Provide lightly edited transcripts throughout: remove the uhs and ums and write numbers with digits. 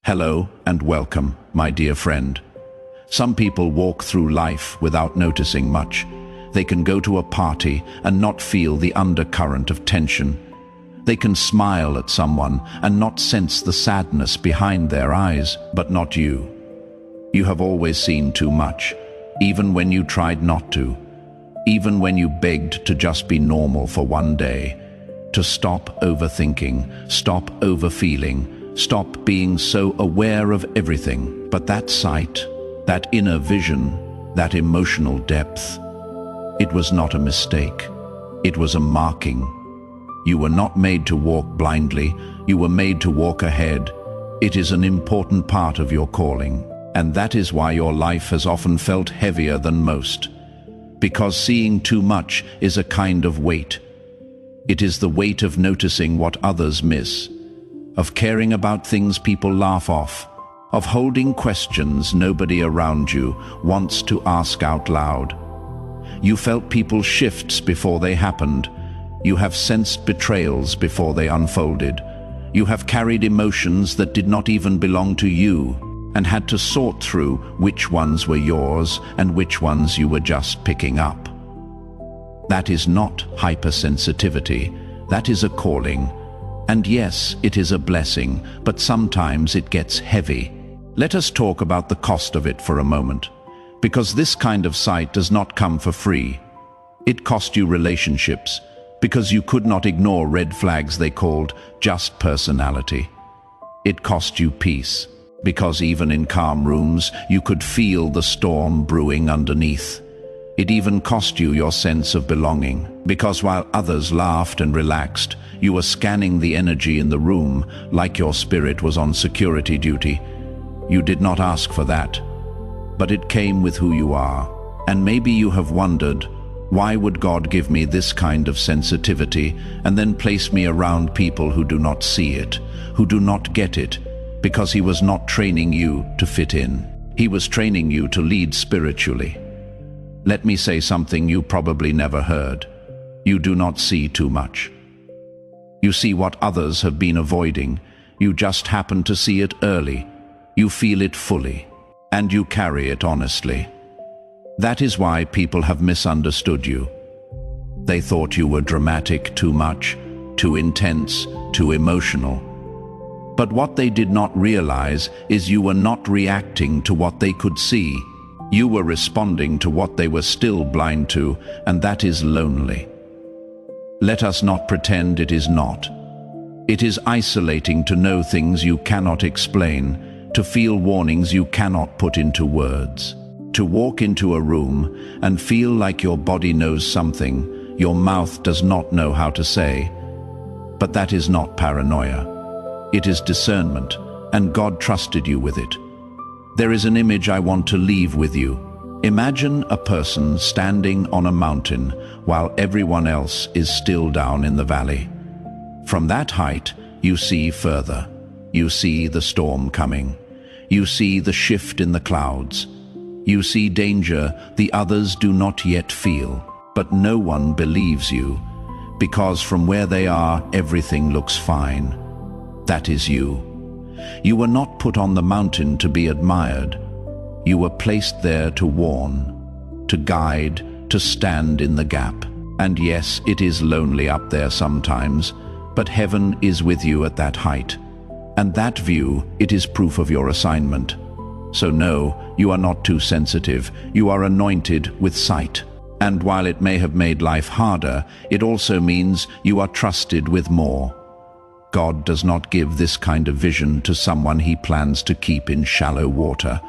Hello and welcome, my dear friend. Some people walk through life without noticing much. They can go to a party and not feel the undercurrent of tension. They can smile at someone and not sense the sadness behind their eyes, but not you. You have always seen too much, even when you tried not to. Even when you begged to just be normal for one day. To stop overthinking, stop overfeeling, stop being so aware of everything. But that sight, that inner vision, that emotional depth, it was not a mistake. It was a marking. You were not made to walk blindly. You were made to walk ahead. It is an important part of your calling. And that is why your life has often felt heavier than most. Because seeing too much is a kind of weight. It is the weight of noticing what others miss, of caring about things people laugh off, of holding questions nobody around you wants to ask out loud. You felt people's shifts before they happened. You have sensed betrayals before they unfolded. You have carried emotions that did not even belong to you and had to sort through which ones were yours and which ones you were just picking up. That is not hypersensitivity. That is a calling. And yes, it is a blessing, but sometimes it gets heavy. Let us talk about the cost of it for a moment, because this kind of sight does not come for free. It cost you relationships, because you could not ignore red flags they called just personality. It cost you peace, because even in calm rooms, you could feel the storm brewing underneath. It even cost you your sense of belonging, because while others laughed and relaxed, you were scanning the energy in the room like your spirit was on security duty. You did not ask for that, but it came with who you are. And maybe you have wondered, why would God give me this kind of sensitivity and then place me around people who do not see it, who do not get it? Because He was not training you to fit in. He was training you to lead spiritually. Let me say something you probably never heard. You do not see too much. You see what others have been avoiding. You just happen to see it early. You feel it fully, and you carry it honestly. That is why people have misunderstood you. They thought you were dramatic too much, too intense, too emotional. But what they did not realize is you were not reacting to what they could see. You were responding to what they were still blind to, and that is lonely. Let us not pretend it is not. It is isolating to know things you cannot explain, to feel warnings you cannot put into words, to walk into a room and feel like your body knows something your mouth does not know how to say. But that is not paranoia. It is discernment, and God trusted you with it. There is an image I want to leave with you. Imagine a person standing on a mountain while everyone else is still down in the valley. From that height, you see further. You see the storm coming. You see the shift in the clouds. You see danger the others do not yet feel, but no one believes you, because from where they are, everything looks fine. That is you. You were not put on the mountain to be admired. You were placed there to warn, to guide, to stand in the gap. And yes, it is lonely up there sometimes, but heaven is with you at that height. And that view, it is proof of your assignment. So no, you are not too sensitive. You are anointed with sight. And while it may have made life harder, it also means you are trusted with more. God does not give this kind of vision to someone He plans to keep in shallow water.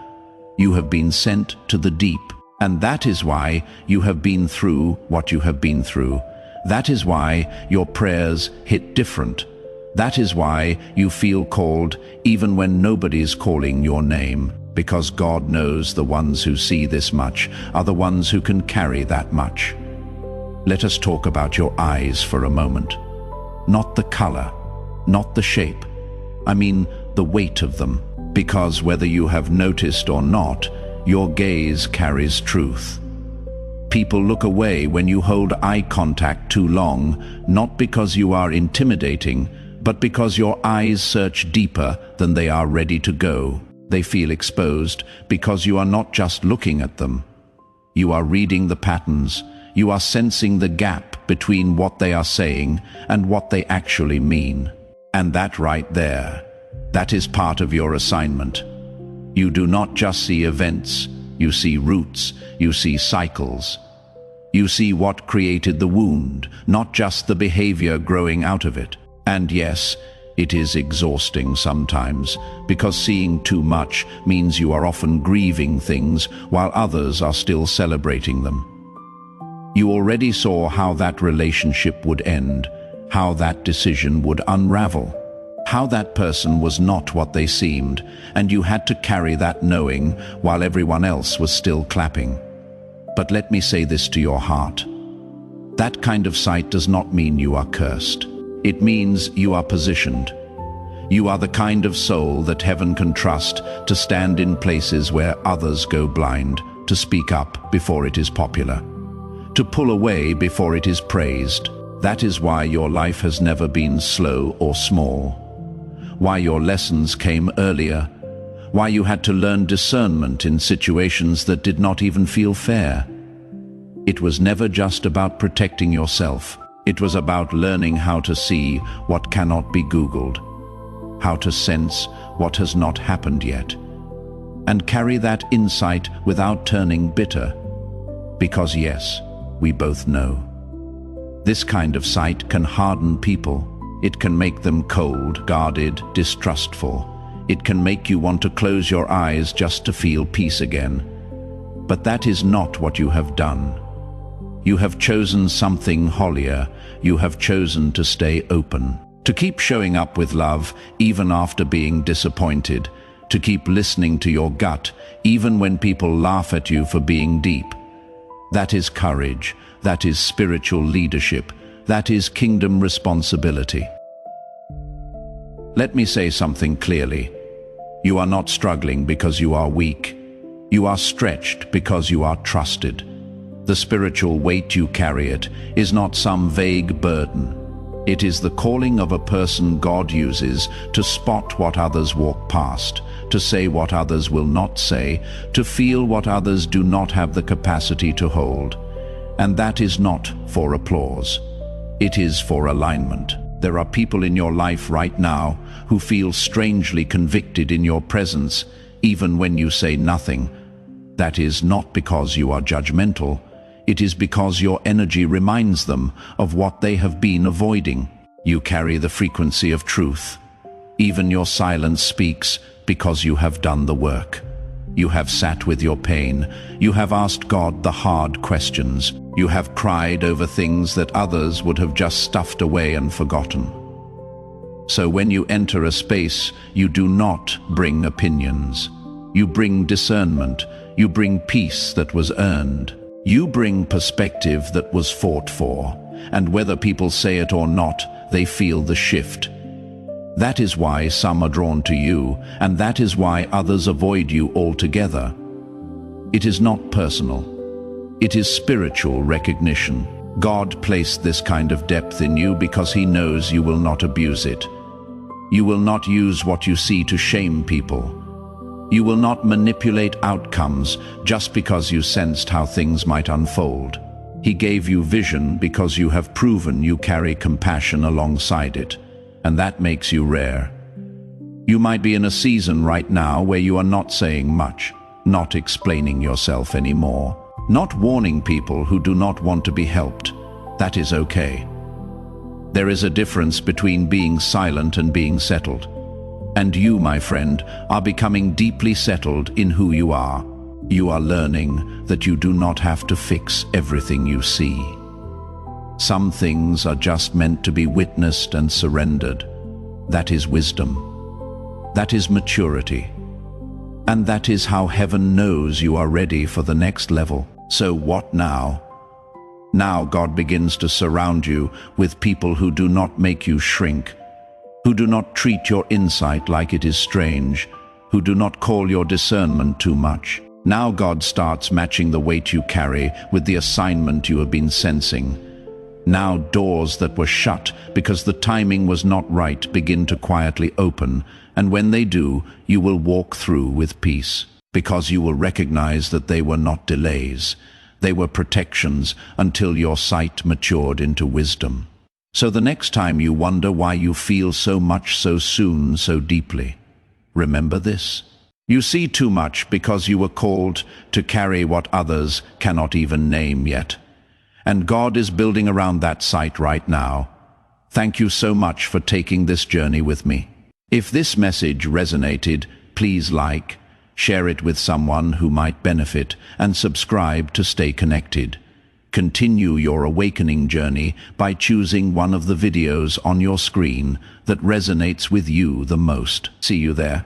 You have been sent to the deep, and that is why you have been through what you have been through. That is why your prayers hit different. That is why you feel called even when nobody's calling your name, because God knows the ones who see this much are the ones who can carry that much. Let us talk about your eyes for a moment. Not the color, not the shape. I mean the weight of them, because whether you have noticed or not, your gaze carries truth. People look away when you hold eye contact too long, not because you are intimidating, but because your eyes search deeper than they are ready to go. They feel exposed because you are not just looking at them. You are reading the patterns. You are sensing the gap between what they are saying and what they actually mean. And that right there, that is part of your assignment. You do not just see events, you see roots, you see cycles. You see what created the wound, not just the behavior growing out of it. And yes, it is exhausting sometimes, because seeing too much means you are often grieving things while others are still celebrating them. You already saw how that relationship would end, how that decision would unravel, how that person was not what they seemed, and you had to carry that knowing while everyone else was still clapping. But let me say this to your heart. That kind of sight does not mean you are cursed. It means you are positioned. You are the kind of soul that heaven can trust to stand in places where others go blind, to speak up before it is popular, to pull away before it is praised. That is why your life has never been slow or small, why your lessons came earlier, why you had to learn discernment in situations that did not even feel fair. It was never just about protecting yourself. It was about learning how to see what cannot be Googled, how to sense what has not happened yet, and carry that insight without turning bitter. Because yes, we both know. This kind of sight can harden people. It can make them cold, guarded, distrustful. It can make you want to close your eyes just to feel peace again. But that is not what you have done. You have chosen something holier. You have chosen to stay open, to keep showing up with love even after being disappointed, to keep listening to your gut even when people laugh at you for being deep. That is courage. That is spiritual leadership. That is kingdom responsibility. Let me say something clearly. You are not struggling because you are weak. You are stretched because you are trusted. The spiritual weight you carry it is not some vague burden. It is the calling of a person God uses to spot what others walk past, to say what others will not say, to feel what others do not have the capacity to hold. And that is not for applause. It is for alignment. There are people in your life right now who feel strangely convicted in your presence, even when you say nothing. That is not because you are judgmental. It is because your energy reminds them of what they have been avoiding. You carry the frequency of truth. Even your silence speaks because you have done the work. You have sat with your pain. You have asked God the hard questions. You have cried over things that others would have just stuffed away and forgotten. So when you enter a space, you do not bring opinions. You bring discernment. You bring peace that was earned. You bring perspective that was fought for, and whether people say it or not, they feel the shift. That is why some are drawn to you, and that is why others avoid you altogether. It is not personal. It is spiritual recognition. God placed this kind of depth in you because He knows you will not abuse it. You will not use what you see to shame people. You will not manipulate outcomes just because you sensed how things might unfold. He gave you vision because you have proven you carry compassion alongside it, and that makes you rare. You might be in a season right now where you are not saying much, not explaining yourself anymore, not warning people who do not want to be helped. That is okay. There is a difference between being silent and being settled. And you, my friend, are becoming deeply settled in who you are. You are learning that you do not have to fix everything you see. Some things are just meant to be witnessed and surrendered. That is wisdom. That is maturity. And that is how heaven knows you are ready for the next level. So what now? Now God begins to surround you with people who do not make you shrink, who do not treat your insight like it is strange, who do not call your discernment too much. Now God starts matching the weight you carry with the assignment you have been sensing. Now doors that were shut because the timing was not right begin to quietly open, and when they do, you will walk through with peace, because you will recognize that they were not delays. They were protections until your sight matured into wisdom. So the next time you wonder why you feel so much so soon, so deeply, remember this. You see too much because you were called to carry what others cannot even name yet. And God is building around that sight right now. Thank you so much for taking this journey with me. If this message resonated, please like, share it with someone who might benefit, and subscribe to stay connected. Continue your awakening journey by choosing one of the videos on your screen that resonates with you the most. See you there.